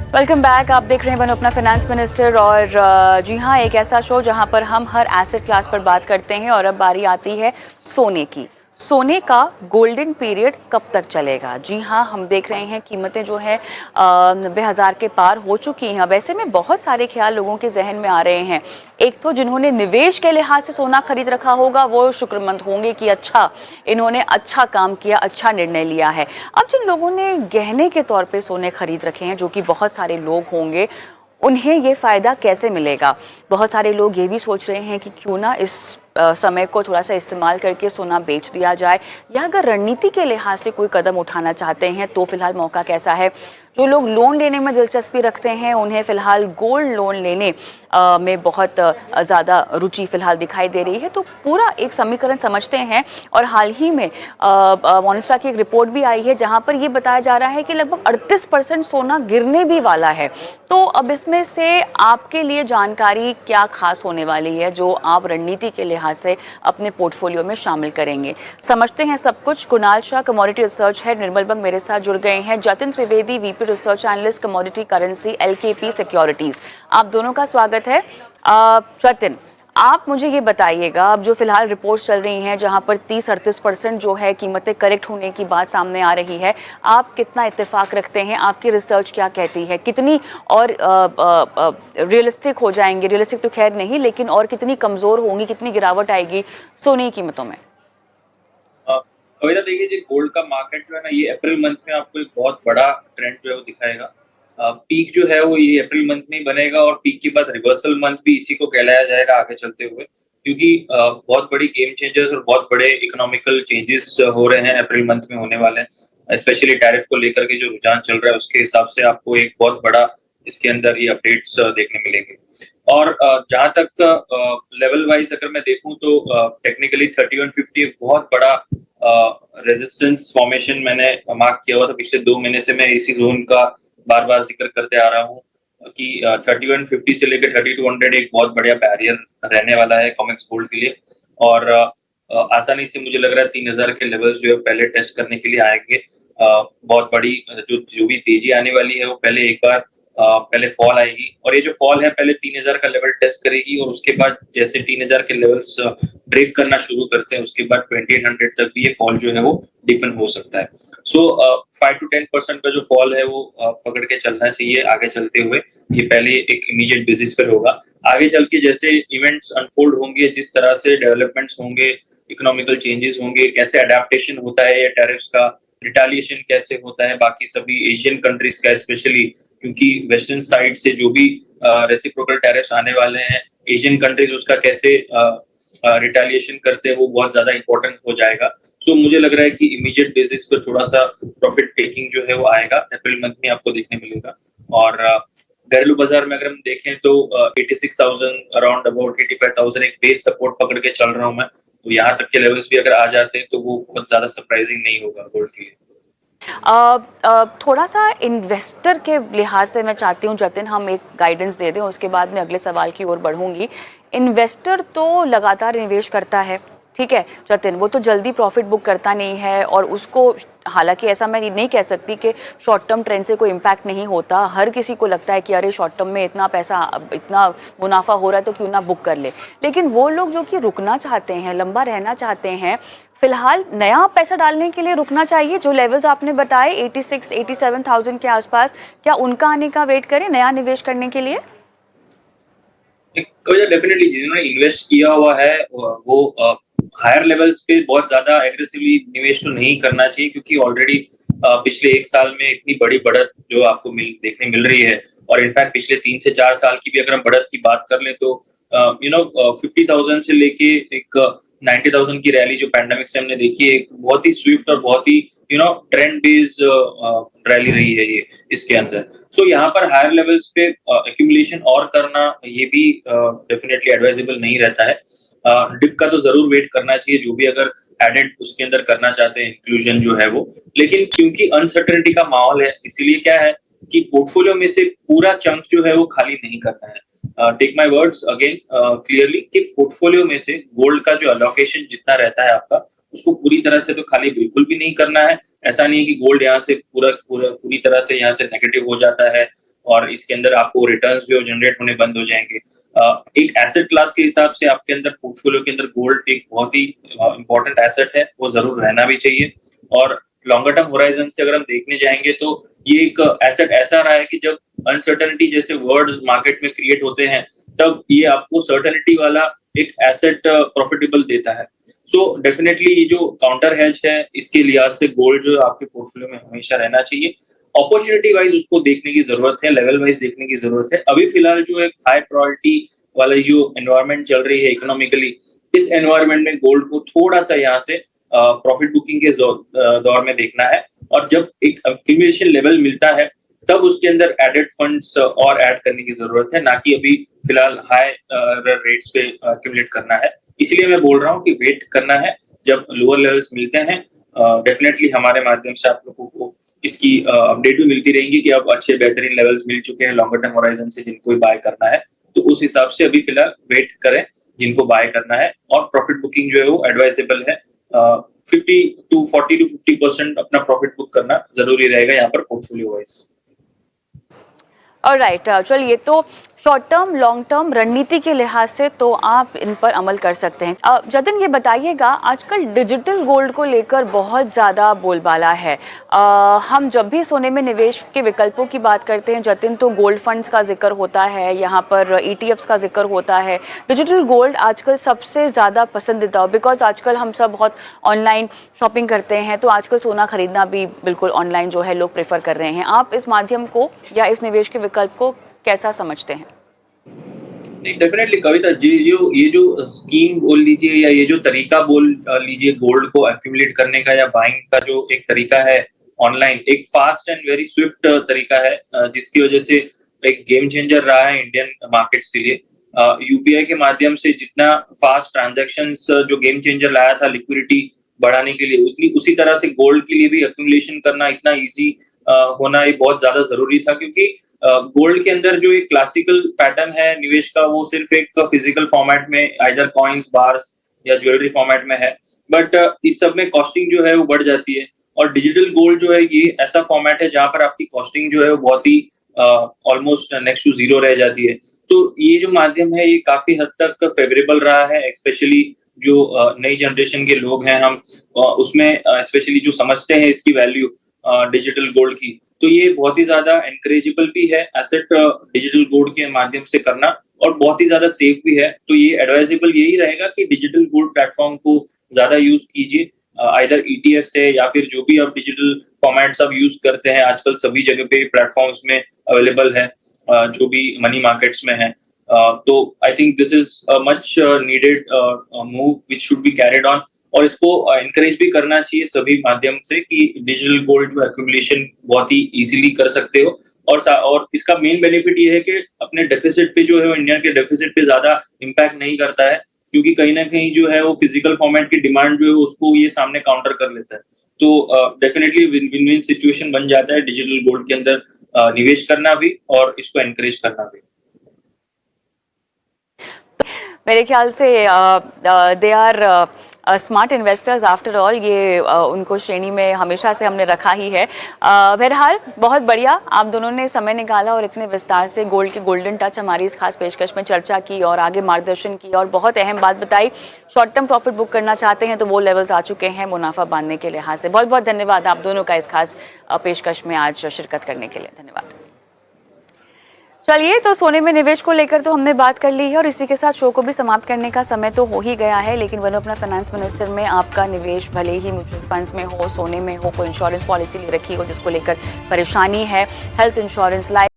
Welcome back. आप देख रहे हैं बनो अपना फाइनेंस मिनिस्टर और जी हाँ, एक ऐसा शो जहां पर हम हर एसेट क्लास पर बात करते हैं और अब बारी आती है सोने की। सोने का गोल्डन पीरियड कब तक चलेगा? जी हाँ, हम देख रहे हैं कीमतें जो है 90,000 के पार हो चुकी हैं। वैसे में बहुत सारे ख्याल लोगों के जहन में आ रहे हैं। एक तो जिन्होंने निवेश के लिहाज से सोना खरीद रखा होगा वो शुक्रमंद होंगे कि अच्छा, इन्होंने अच्छा काम किया, अच्छा निर्णय लिया है। अब जिन लोगों ने गहने के तौर पे सोने खरीद रखे हैं, जो कि बहुत सारे लोग होंगे, उन्हें ये फ़ायदा कैसे मिलेगा? बहुत सारे लोग ये भी सोच रहे हैं कि क्यों ना इस समय को थोड़ा सा इस्तेमाल करके सोना बेच दिया जाए, या अगर रणनीति के लिहाज से कोई कदम उठाना चाहते हैं तो फिलहाल मौका कैसा है? जो लोग लोन लेने में दिलचस्पी रखते हैं उन्हें फ़िलहाल गोल्ड लोन लेने में बहुत ज़्यादा रुचि फ़िलहाल दिखाई दे रही है। तो पूरा एक समीकरण समझते हैं। और हाल ही में मॉनिस्टा की एक रिपोर्ट भी आई है जहां पर ये बताया जा रहा है कि लगभग 38% सोना गिरने भी वाला है। तो अब इसमें से आपके लिए जानकारी क्या खास होने वाली है जो आप रणनीति के लिहाज से अपने पोर्टफोलियो में शामिल करेंगे? समझते हैं सब कुछ। Kunal Shah, commodity research head, Nirmal Bang मेरे साथ जुड़ गए हैं। Jatin Trivedi, VP research analyst, commodity currency, LKP securities. आप दोनों का स्वागत है। जतिन, आप मुझे ये बताइएगा, अब जो फिलहाल रिपोर्ट्स चल रही हैं जहां पर 30-38% जो है कीमतें करेक्ट होने की बात सामने आ रही है, आप कितना इत्तेफाक रखते हैं? आपकी रिसर्च क्या कहती है? कितनी और रियलिस्टिक हो जाएंगे? रियलिस्टिक तो खैर नहीं, लेकिन और कितनी कमजोर होंगी, कितनी गिरावट आएगी सोने की कीमतों में? कविता, देखिए जी, गोल्ड का मार्केट जो है ना, ये अप्रैल मंथ में आपको एक बहुत बड़ा ट्रेंड जो है वो दिखाएगा। पीक जो है वो ये अप्रैल मंथ में ही बनेगा और पीक के बाद रिवर्सल मंथ भी इसी को कहलाया जाएगा आगे चलते हुए, क्योंकि बहुत बड़ी गेम चेंजर्स और बहुत बड़े इकोनॉमिकल चेंजेस हो रहे हैं अप्रैल मंथ में होने वाले हैं। स्पेशली टैरिफ को लेकर के जो रुझान चल रहा है उसके हिसाब से आपको एक बहुत बड़ा इसके अंदर ये अपडेट्स देखने मिलेंगे। और जहां तक लेवल वाइज अगर मैं देखूं तो टेक्निकली 3150 एक बहुत बड़ा रेजिस्टेंस फॉर्मेशन मैंने मार्क किया हुआ था। पिछले 2 महीने से मैं इसी जोन का बार बार जिक्र करते आ रहा हूँ कि 3150 से लेकर 3200 एक बहुत बढ़िया बैरियर रहने वाला है कॉमेक्स गोल्ड के लिए। और आसानी से मुझे लग रहा है 3000 के लेवल्स जो है पहले टेस्ट करने के लिए आएंगे। बहुत बड़ी जो भी तेजी आने वाली है वो पहले एक बार पहले फॉल आएगी, और ये जो फॉल है पहले 3000 का लेवल टेस्ट करेगी, और उसके बाद जैसे 3000 के लेवल्स ब्रेक करना शुरू करते हैं उसके बाद 2800 तक भी ये फॉल जो है वो डिपेंड हो सकता है। सो 5 to 10% का जो फॉल है वो पकड़ के चलना चाहिए आगे चलते हुए। ये पहले एक इमीडिएट बेसिस पर होगा। आगे चल के जैसे इवेंट्स अनफोल्ड होंगे, जिस तरह से डेवलपमेंट्स होंगे, इकोनॉमिकल चेंजेस होंगे, कैसे अडेप्टेशन होता है ये टैरिफ्स का, रिटालिएशन कैसे होता है बाकी सभी एशियन कंट्रीज का, स्पेशली क्योंकि वेस्टर्न साइड से जो भी रेसिप्रोकल टैरिफ्स आने वाले हैं, एशियन कंट्रीज उसका कैसे रिटालिएशन करते हैं वो बहुत ज्यादा इंपॉर्टेंट हो जाएगा। सो मुझे लग रहा है कि इमीडिएट बेसिस पर थोड़ा सा प्रॉफिट टेकिंग जो है वो आएगा अप्रैल मंथ में आपको देखने मिलेगा। और घरेलू बाजार में अगर हम देखें तो 86,000 अराउंड अबाउट 85,000 एक बेस सपोर्ट पकड़ के चल रहा हूँ मैं। तो यहाँ तक के लेवल्स भी अगर आ जाते हैं तो वो बहुत ज्यादा सरप्राइजिंग नहीं होगा गोल्ड के लिए। थोड़ा सा इन्वेस्टर के लिहाज से मैं चाहती हूँ जतिन, हम एक गाइडेंस दे दें, उसके बाद मैं अगले सवाल की ओर बढ़ूंगी। इन्वेस्टर तो लगातार निवेश करता है, ठीक है जतिन, वो तो जल्दी प्रॉफिट बुक करता नहीं है, और उसको हालांकि ऐसा मैं नहीं कह सकती कि शॉर्ट टर्म ट्रेंड से कोई इम्पैक्ट नहीं होता। हर किसी को लगता है कि अरे शॉर्ट टर्म में इतना पैसा, इतना मुनाफा हो रहा है तो क्यों ना बुक कर ले। लेकिन वो लोग जो कि रुकना चाहते हैं, लंबा रहना चाहते हैं, फिलहाल नया पैसा डालने के लिए रुकना चाहिए? जो लेवल्स आपने बताए 86-87,000 के आसपास, क्या उनका आने का वेट करें नया निवेश करने के लिए? डेफिनेटली जिन्होंने इन्वेस्ट किया हुआ है वो हायर लेवल्स पे बहुत ज्यादा एग्रेसिवली निवेश तो नहीं करना चाहिए, क्योंकि ऑलरेडी पिछले एक साल में इतनी बड़ी बढ़त जो आपको देखने मिल रही है। और इनफैक्ट पिछले 3 से 4 साल की भी अगर हम बढ़त की बात कर लें तो 50,000 से लेके एक 90,000 की रैली जो पैंडेमिक से हमने देखी है, एक बहुत ही स्विफ्ट और बहुत ही ट्रेंड बेस्ड रैली रही है ये इसके अंदर। सो यहाँ पर हायर लेवल्स पे एक्यूमुलेशन और करना ये भी डेफिनेटली एडवाइजेबल नहीं रहता है। डिप का तो जरूर वेट करना चाहिए, जो भी अगर एडेड उसके अंदर करना चाहते हैं इंक्लूजन जो है वो। लेकिन क्योंकि अनसर्टेनिटी का माहौल है, इसीलिए क्या है कि पोर्टफोलियो में से पूरा चंक जो है वो खाली नहीं करना है। Take my words again clearly कि पोर्टफोलियो में से गोल्ड का जो अलोकेशन जितना रहता है आपका, उसको पूरी तरह से तो खाली बिल्कुल भी नहीं करना है। ऐसा नहीं है कि गोल्ड यहाँ से पूरी तरह से यहाँ से नेगेटिव हो जाता है और इसके अंदर आपको रिटर्न्स जो जनरेट होने बंद हो जाएंगे। एक एसेट क्लास के हिसाब से आपके अंदर पोर्टफोलियो के अंदर गोल्ड एक बहुत ही इंपॉर्टेंट एसेट है, वो जरूर रहना भी चाहिए। और लॉन्गर टर्म होराइजन से अगर हम देखने जाएंगे तो ये एक एसेट ऐसा रहा है कि जब अनसर्टेनिटी जैसे वर्ड्स मार्केट में क्रिएट होते हैं तब ये आपको सर्टेनिटी वाला एक एसेट प्रॉफिटेबल देता है। सो डेफिनेटली ये जो काउंटर हेज है इसके लिहाज से गोल्ड जो आपके पोर्टफोलियो में हमेशा रहना चाहिए। अपॉर्चुनिटी वाइज उसको देखने की जरूरत है, लेवल वाइज देखने की जरूरत है। अभी फिलहाल जो एक हाई प्रायोरिटी वाला जो एनवायरनमेंट चल रही है इकोनॉमिकली, इस एनवायरनमेंट में गोल्ड को थोड़ा सा यहाँ से प्रॉफिट बुकिंग के दौर में देखना है। और जब एक एक्यूमुलेशन लेवल मिलता है तब उसके अंदर एडेड फंड्स और ऐड करने की जरूरत है, ना कि अभी फिलहाल हाई रेट्स पे एक्यूमुलेट करना है। इसलिए मैं बोल रहा हूँ कि वेट करना है, जब लोअर लेवल्स मिलते हैं डेफिनेटली हमारे माध्यम से आप लोगों को इसकी अपडेट भी मिलती रहेंगी कि अब अच्छे बेहतरीन लेवल्स मिल चुके हैं लॉन्गर टर्म होराइजन से जिनको बाय करना है। तो उस हिसाब से अभी फिलहाल वेट करें जिनको बाय करना है। और प्रॉफिट बुकिंग जो है वो एडवाइजेबल है, 50 to 50% अपना प्रॉफिट बुक करना जरूरी रहेगा यहाँ पर पोर्टफोलियो वाइज। ऑलराइट, चलिए तो शॉर्ट टर्म लॉन्ग टर्म रणनीति के लिहाज से तो आप इन पर अमल कर सकते हैं। जतिन ये बताइएगा, आजकल डिजिटल गोल्ड को लेकर बहुत ज़्यादा बोलबाला है। हम जब भी सोने में निवेश के विकल्पों की बात करते हैं जतिन, तो गोल्ड फंड्स का जिक्र होता है, यहाँ पर ETFs का जिक्र होता है। डिजिटल गोल्ड आजकल सबसे ज़्यादा पसंदीदा, बिकॉज आजकल हम सब बहुत ऑनलाइन शॉपिंग करते हैं, तो आजकल सोना खरीदना भी बिल्कुल ऑनलाइन जो है लोग प्रेफर कर रहे हैं। आप इस माध्यम को या इस निवेश के विकल्प को कैसा समझते हैं? नहीं, डेफिनेटली कविता जी, ये जो स्कीम बोल लीजिए या ये जो तरीका बोल लीजिए गोल्ड को एक्यूमुलेट करने का या बाइंग का जो एक तरीका है ऑनलाइन, एक फास्ट एंड वेरी स्विफ्ट तरीका है, जिसकी वजह से एक गेम चेंजर रहा है इंडियन मार्केट्स के लिए। यूपीआई के माध्यम से जितना फास्ट ट्रांजैक्शंस जो गेम चेंजर लाया था लिक्विडिटी बढ़ाने के लिए, उतनी उसी तरह से गोल्ड के लिए भी एक्यूमुलेशन करना इतना ईजी होना ये बहुत ज्यादा जरूरी था। क्योंकि गोल्ड के अंदर जो एक क्लासिकल पैटर्न है निवेश का, वो सिर्फ एक फिजिकल फॉर्मेट में आइदर कॉइन्स, बार्स या ज्वेलरी फॉर्मेट में है, बट इस सब में कॉस्टिंग जो है वो बढ़ जाती है। और डिजिटल गोल्ड जो है ये ऐसा फॉर्मेट है जहां पर आपकी कॉस्टिंग जो है वो बहुत ही ऑलमोस्ट नेक्स्ट टू जीरो रह जाती है। तो ये जो माध्यम है ये काफी हद तक फेवरेबल रहा है, स्पेशली जो नई जनरेशन के लोग हैं हम उसमें स्पेशली जो समझते हैं इसकी वैल्यू डिजिटल गोल्ड की, तो ये बहुत ही ज्यादा एनकरेजेबल भी है एसेट डिजिटल गोल्ड के माध्यम से करना, और बहुत ही ज्यादा सेफ भी है। तो ये एडवाइजेबल यही रहेगा कि डिजिटल गोल्ड प्लेटफॉर्म को ज्यादा यूज कीजिए, आइदर ETF से या फिर जो भी आप डिजिटल फॉर्मेट्स आप यूज करते हैं आजकल सभी जगह पे प्लेटफॉर्म्स में अवेलेबल है, जो भी मनी मार्केट्स में है। तो I think this is much needed move which should be carried on, और इसको एनकरेज भी करना चाहिए सभी माध्यम से कि डिजिटल गोल्ड जो एक्यूमुलेशन बहुत ही इजीली कर सकते हो। और इसका मेन बेनिफिट ये है कि अपने डेफिसिट पे जो है वो इंडिया के डेफिसिट पे ज्यादा इम्पैक्ट नहीं करता है, क्योंकि कहीं ना कहीं जो है वो फिजिकल फॉर्मेट की डिमांड जो है उसको ये सामने काउंटर कर लेता है। तो डेफिनेटली विन विन सिचुएशन बन जाता है डिजिटल गोल्ड के अंदर निवेश करना भी और इसको एनकरेज करना भी। मेरे ख्याल से they are smart investors after all, ये उनको श्रेणी में हमेशा से हमने रखा ही है। बहरहाल बहुत बढ़िया आप दोनों ने समय निकाला और इतने विस्तार से गोल्ड की गोल्डन टच हमारी इस खास पेशकश में चर्चा की और आगे मार्गदर्शन की और बहुत अहम बात बताई। शॉर्ट टर्म प्रॉफिट बुक करना चाहते हैं तो वो लेवल्स आ चुके हैं मुनाफा बांधने के लिहाज से। बहुत बहुत धन्यवाद आप दोनों का इस खास पेशकश में आज शिरकत करने के लिए, धन्यवाद। चलिए, तो सोने में निवेश को लेकर तो हमने बात कर ली है और इसी के साथ शो को भी समाप्त करने का समय तो हो ही गया है। लेकिन बनो अपना फाइनेंस मिनिस्टर में आपका निवेश भले ही म्यूचुअल फंड्स में हो, सोने में हो, कोई इंश्योरेंस पॉलिसी ले रखी हो जिसको लेकर परेशानी है, हेल्थ इंश्योरेंस, लाइफ